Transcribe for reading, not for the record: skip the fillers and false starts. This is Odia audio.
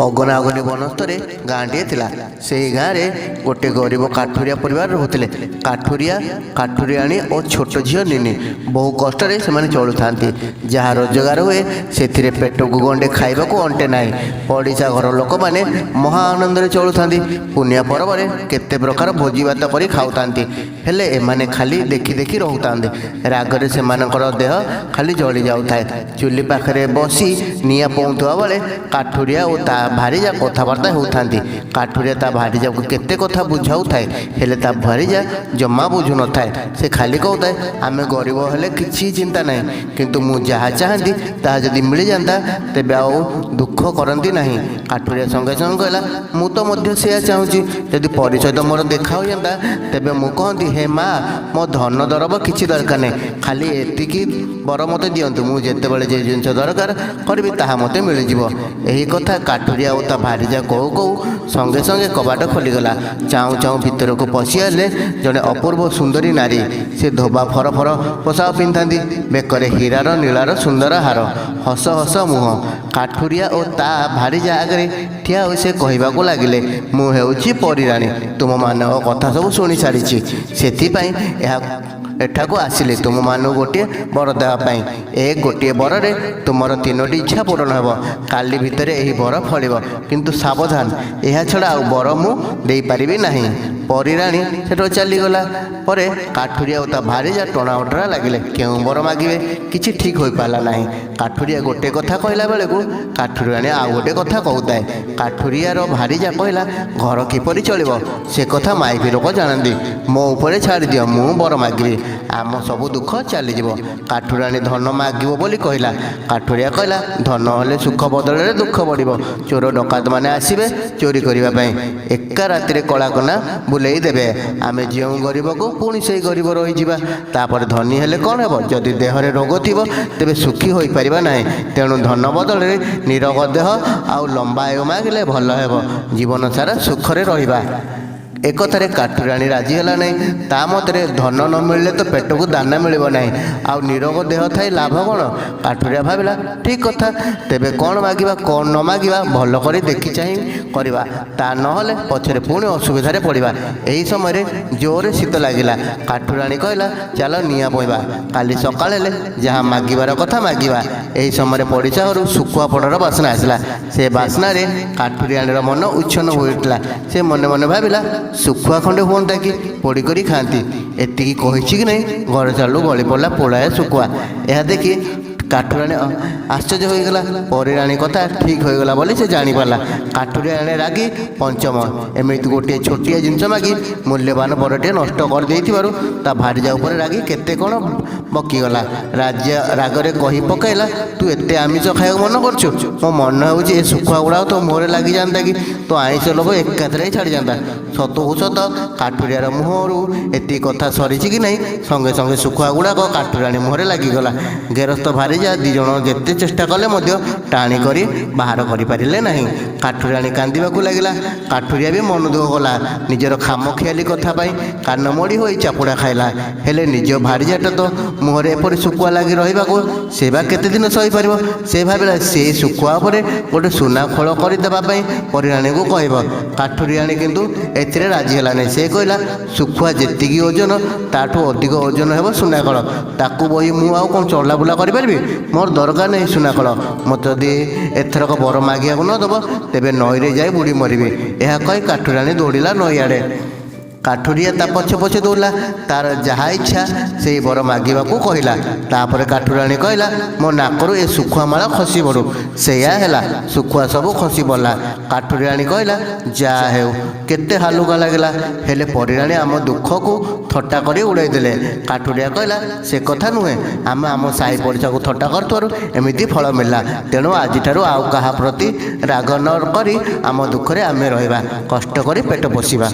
ଅଗନା ଅଗନି ବନସ୍ତରେ ଗାଁଟିଏ ଥିଲା। ସେହି ଗାଁରେ ଗୋଟିଏ ଗରିବ କାଠୁରିଆ ପରିବାର ରହୁଥିଲେ। କାଠୁରିଆଣୀ ଓ ଛୋଟ ଝିଅ ନିନି ବହୁ କଷ୍ଟରେ ସେମାନେ ଚଳୁଥାନ୍ତି। ଯାହା ରୋଜଗାର ହୁଏ ସେଥିରେ ପେଟକୁ ଗଣ୍ଡେ ଖାଇବାକୁ ଅଣ୍ଟେ ନାହିଁ। ପଡ଼ିଶା ଘର ଲୋକମାନେ ମହା ଆନନ୍ଦରେ ଚଳୁଥାନ୍ତି। ପୁନିଆ ପର୍ବରେ କେତେ ପ୍ରକାର ଭୋଜିଭାତ କରି ଖାଉଥାନ୍ତି। ହେଲେ ଏମାନେ ଖାଲି ଦେଖି ଦେଖି ରହୁଥାନ୍ତି। ରାଗରେ ସେମାନଙ୍କର ଦେହ ଖାଲି ଜଳି ଯାଉଥାଏ। ଚୁଲି ପାଖରେ ବସି ନିଆଁ ପୋଉଁଥିବା ବେଳେ କାଠୁରିଆ ଓ ତା ଭାରିଜା କଥାବାର୍ତ୍ତା ହେଉଥାନ୍ତି। କାଠୁରିଆ ତା ଭାରିଜାକୁ କେତେ କଥା ବୁଝାଉଥାଏ, ହେଲେ ତା ଭାରିଜା ଜମା ବୁଝୁନଥାଏ। ସେ ଖାଲି କହୁଥାଏ, ଆମେ ଗରିବ ହେଲେ କିଛି ଚିନ୍ତା ନାହିଁ, କିନ୍ତୁ ମୁଁ ଯାହା ଚାହାନ୍ତି ତାହା ଯଦି ମିଳିଯାଆନ୍ତା ତେବେ ଆଉ ଦୁଃଖ କରନ୍ତି ନାହିଁ। କାଠୁରିଆ ସଙ୍ଗେ ସଙ୍ଗେ କହିଲା, ମୁଁ ତ ମଧ୍ୟ ସେୟା ଚାହୁଁଛି। ଯଦି ପରି ସହିତ ମୋର ଦେଖା ହୋଇଯାନ୍ତା ତେବେ ମୁଁ କହନ୍ତି, ହେ ମା, ମୋ ଧନ ଦରବ କିଛି ଦରକାର ନାହିଁ, ଖାଲି ଏତିକି ବର ମୋତେ ଦିଅନ୍ତୁ। ମୁଁ ଯେତେବେଳେ ଯେ ଜିନିଷ ଦରକାର କରିବି ତାହା ମୋତେ ମିଳିଯିବ। ଏହି କଥା କାଠୁରିଆ ଓ ତା ଭାରିଜା କହୁ କହୁ ସଙ୍ଗେ ସଙ୍ଗେ କବାଟ ଖୋଲିଗଲା। ଚାହୁଁ ଚାହୁଁ ଭିତରକୁ ପଶିଆଲେ ଜଣେ ଅପୂର୍ବ ସୁନ୍ଦରୀ ନାରୀ। ସେ ଧୋବା ଫର ଫର ପୋଷାକ ପିନ୍ଧିଥାନ୍ତି, ବେକରେ ହୀରାର ନୀଳାର ସୁନ୍ଦର ହାର, ହସ ହସ ମୁହଁ। କାଠୁରିଆ ଓ ତା ଭାରିଜା ଆଗରେ ଠିଆ ହୋଇ ସେ କହିବାକୁ ଲାଗିଲେ, ମୁଁ ହେଉଛି ପରିରାଣୀ। ତୁମମାନଙ୍କ କଥା ସବୁ ଶୁଣି ସାରିଛି, ସେଥିପାଇଁ ଏଠାକୁ ଆସିଲି ତୁମମାନଙ୍କୁ ଗୋଟିଏ ବର ଦେବା ପାଇଁ। ଏ ଗୋଟିଏ ବରରେ ତୁମର 3ଟି ଇଚ୍ଛା ପୂରଣ ହେବ। କାଲି ଭିତରେ ଏହି ବର ଫଳିବ, କିନ୍ତୁ ସାବଧାନ, ଏହା ଛଡ଼ା ଆଉ ବର ମୁଁ ଦେଇପାରିବି ନାହିଁ। ପରିରାଣୀ ସେଠାରୁ ଚାଲିଗଲା ପରେ କାଠୁରିଆ ଓ ତା ଭାରିଜା ଟଣା ଓଟରା ଲାଗିଲେ। କେଉଁ ବର ମାଗିବେ କିଛି ଠିକ୍ ହୋଇପାରିଲା ନାହିଁ। କାଠୁରିଆ ଗୋଟିଏ କଥା କହିଲା ବେଳକୁ କାଠୁରିଆଣୀ ଆଉ ଗୋଟିଏ କଥା କହୁଥାଏ। କାଠୁରିଆର ଭାରିଜା କହିଲା, ଘର କିପରି ଚଳିବ ସେ କଥା ମାଇପି ଲୋକ ଜାଣନ୍ତି। ମୋ ଉପରେ ଛାଡ଼ିଦିଅ, ମୁଁ ବର ମାଗିବି, ଆମ ସବୁ ଦୁଃଖ ଚାଲିଯିବ। କାଠୁରିଆଣୀ ଧନ ମାଗିବ ବୋଲି କହିଲା। କାଠୁରିଆ କହିଲା, ଧନ ହେଲେ ସୁଖ ବଦଳରେ ଦୁଃଖ ବଢ଼ିବ। ଚୋର ଡକାୟତମାନେ ଆସିବେ ଚୋରି କରିବା ପାଇଁ, ଏକା ରାତିରେ କଳାକନା ବୁଲେଇ ଦେବେ। ଆମେ ଯେଉଁ ଗରିବକୁ ପୁଣି ସେଇ ଗରିବ ରହିଯିବା। ତାପରେ ଧନୀ ହେଲେ କ'ଣ ହେବ? ଯଦି ଦେହରେ ରୋଗ ଥିବ ତେବେ ସୁଖୀ ହୋଇପାରିବା ନାହିଁ। ତେଣୁ ଧନ ବଦଳରେ ନିରୋଗ ଦେହ ଆଉ ଲମ୍ବା ଆୟୁ ମାଗିଲେ ଭଲ ହେବ, ଜୀବନ ସାରା ସୁଖରେ ରହିବା। ଏକଥାରେ କାଠୁରିଆଣୀ ରାଜି ହେଲା ନାହିଁ। ତା ମତରେ ଧନ ନ ମିଳିଲେ ତ ପେଟକୁ ଦାନା ମିଳିବ ନାହିଁ, ଆଉ ନିରୋଗ ଦେହ ଥାଇ ଲାଭ କ'ଣ? କାଠୁରିଆ ଭାବିଲା, ଠିକ୍ କଥା, ତେବେ କ'ଣ ମାଗିବା କ'ଣ ନ ମାଗିବା ଭଲ କରି ଦେଖି ଚାହିଁ କରିବା, ତା ନହେଲେ ପଛରେ ପୁଣି ଅସୁବିଧାରେ ପଡ଼ିବା। ଏହି ସମୟରେ ଜୋରରେ ଶୀତ ଲାଗିଲା। କାଠୁରିଆଣୀ କହିଲା, ଚାଲ ନିଆଁ ପୋଇବା, କାଲି ସକାଳ ହେଲେ ଯାହା ମାଗିବାର କଥା ମାଗିବା। ଏହି ସମୟରେ ପଡ଼ିଶା ଘରୁ ଶୁଖୁଆ ପୋଡ଼ର ବାସ୍ନା ଆସିଲା। ସେ ବାସ୍ନାରେ କାଠୁରିଆଣୀର ମନ ଉଚ୍ଛନ୍ନ ହୋଇଉଠିଲା। ସେ ମନେ ମନେ ଭାବିଲା, ଶୁଖୁଆ ଖଣ୍ଡେ ହୁଅନ୍ତା କି, ପୋଡ଼ି କରି ଖାଆନ୍ତି। ଏତିକି କହିଛି କି ନାହିଁ, ଘର ଚାଲୁ ଗଳି ପଡ଼ିଲା ପୋଳାଏ ଶୁଖୁଆ। ଏହା ଦେଖି କାଠୁରିଆଣୀ ଆଶ୍ଚର୍ଯ୍ୟ ହୋଇଗଲା। ପରିରାଣୀ କଥା ଠିକ୍ ହୋଇଗଲା ବୋଲି ସେ ଜାଣିପାରିଲା। କାଠୁରିଆଣୀ ରାଗି ପଞ୍ଚମ, ଏମିତି ଗୋଟିଏ ଛୋଟିଆ ଜିନିଷ ମାଗି ମୂଲ୍ୟବାନ ବରଟିଏ ନଷ୍ଟ କରିଦେଇଥିବାରୁ ତା ଭାରିଜା ଉପରେ ରାଗି କେତେ କ'ଣ ବକିଗଲା। ରାଗରେ କହି ପକାଇଲା, ତୁ ଏତେ ଆମିଷ ଖାଇବାକୁ ମନ କରୁଛୁ? ମୋ ମନ ହେଉଛି ଏ ଶୁଖୁଆ ଗୁଡ଼ାକ ତୋ ମୁହଁରେ ଲାଗିଯାଆନ୍ତା କି, ତୋ ଆଇଁଷ ଲୋଭ ଏକାଥରେ ଛାଡ଼ିଯାଆନ୍ତା। ସତକୁ ସତ କାଠୁରିଆର ମୁହଁରୁ ଏତିକି କଥା ସରିଛି କି ନାହିଁ, ସଙ୍ଗେ ସଙ୍ଗେ ଶୁଖୁଆ ଗୁଡ଼ାକ କାଠୁରିଆଣୀ ମୁହଁରେ ଲାଗିଗଲା। ଗେରସ୍ତ ଭାରିଜା ଦିଜଣ ଯେତେ ଚେଷ୍ଟା କଲେ ମଧ୍ୟ ଟାଣି କରି ବାହାର କରିପାରିଲେ ନାହିଁ। କାଠୁରିଆଣୀ କାନ୍ଦିବାକୁ ଲାଗିଲା। କାଠୁରିଆ ବି ମନ ଦୁଃଖ କଲା। ନିଜର ଖାମଖିଆଲି କଥା ପାଇଁ କାନ ମୋଡ଼ି ହୋଇ ଚାପୁଡ଼ା ଖାଇଲା। ହେଲେ ନିଜ ଭାରିଜାଟା ତ ମୁହଁରେ ଏପରି ଶୁଖୁଆ ଲାଗି ରହିବାକୁ ସେ ବା କେତେ ଦିନ ସହିପାରିବ? ସେ ଭାବିଲା, ସେଇ ଶୁଖୁଆ ଉପରେ ଗୋଟେ ସୁନା ଖୋଳ କରିଦେବା ପାଇଁ ପରିରାଣୀକୁ କହିବ। କାଠୁରିଆଣୀ କିନ୍ତୁ ଏଥିରେ ରାଜି ହେଲା ନାହିଁ। ସେ କହିଲା, ଶୁଖୁଆ ଯେତିକି ଓଜନ ତାଠୁ ଅଧିକ ଓଜନ ହେବ ସୁନା ଖୋଳ। ତାକୁ ବହି ମୁଁ ଆଉ କ'ଣ ଚଲାବୁଲା କରିପାରିବି? ମୋର ଦରକାର ନାହିଁ ସୁନା ଖୋଳ। ମୋତେ ଯଦି ଏଥରକ ବର ମାଗିବାକୁ ନ ଦେବ ତେବେ ନଈରେ ଯାଇ ବୁଡ଼ି ମରିବି। ଏହା କହି କାଠୁରିଆଣୀ ଦୌଡ଼ିଲା ନଈ ଆଡ଼େ। କାଠୁରିଆ ତା ପଛେ ପଛେ ଦୌଡ଼ିଲା। ତାର ଯାହା ଇଚ୍ଛା ସେଇ ବର ମାଗିବାକୁ କହିଲା। ତାପରେ କାଠୁରିଆଣୀ କହିଲା, ମୋ ନାକରୁ ଏ ଶୁଖୁଆ ମାଳ ଖସି ପଡ଼ୁ। ସେଇଆ ହେଲା, ଶୁଖୁଆ ସବୁ ଖସି ପଡ଼ିଲା। କାଠୁରିଆଣୀ କହିଲା, ଯାହା ହେଉ, କେତେ ହାଲୁକା ଲାଗିଲା। ହେଲେ ପରିରାଣୀ ଆମ ଦୁଃଖକୁ ଥଟ୍ଟା କରି ଉଡ଼ାଇ ଦେଲେ। କାଠୁରିଆ କହିଲା, ସେ କଥା ନୁହେଁ, ଆମେ ଆମ ସାହି ପଡ଼ିଶାକୁ ଥଟ୍ଟା କରୁଥିବାରୁ ଏମିତି ଫଳ ମିଳିଲା। ତେଣୁ ଆଜିଠାରୁ ଆଉ କାହା ପ୍ରତି ରାଗ ନ କରି ଆମ ଦୁଃଖରେ ଆମେ ରହିବା, କଷ୍ଟ କରି ପେଟ ପୋଷିବା।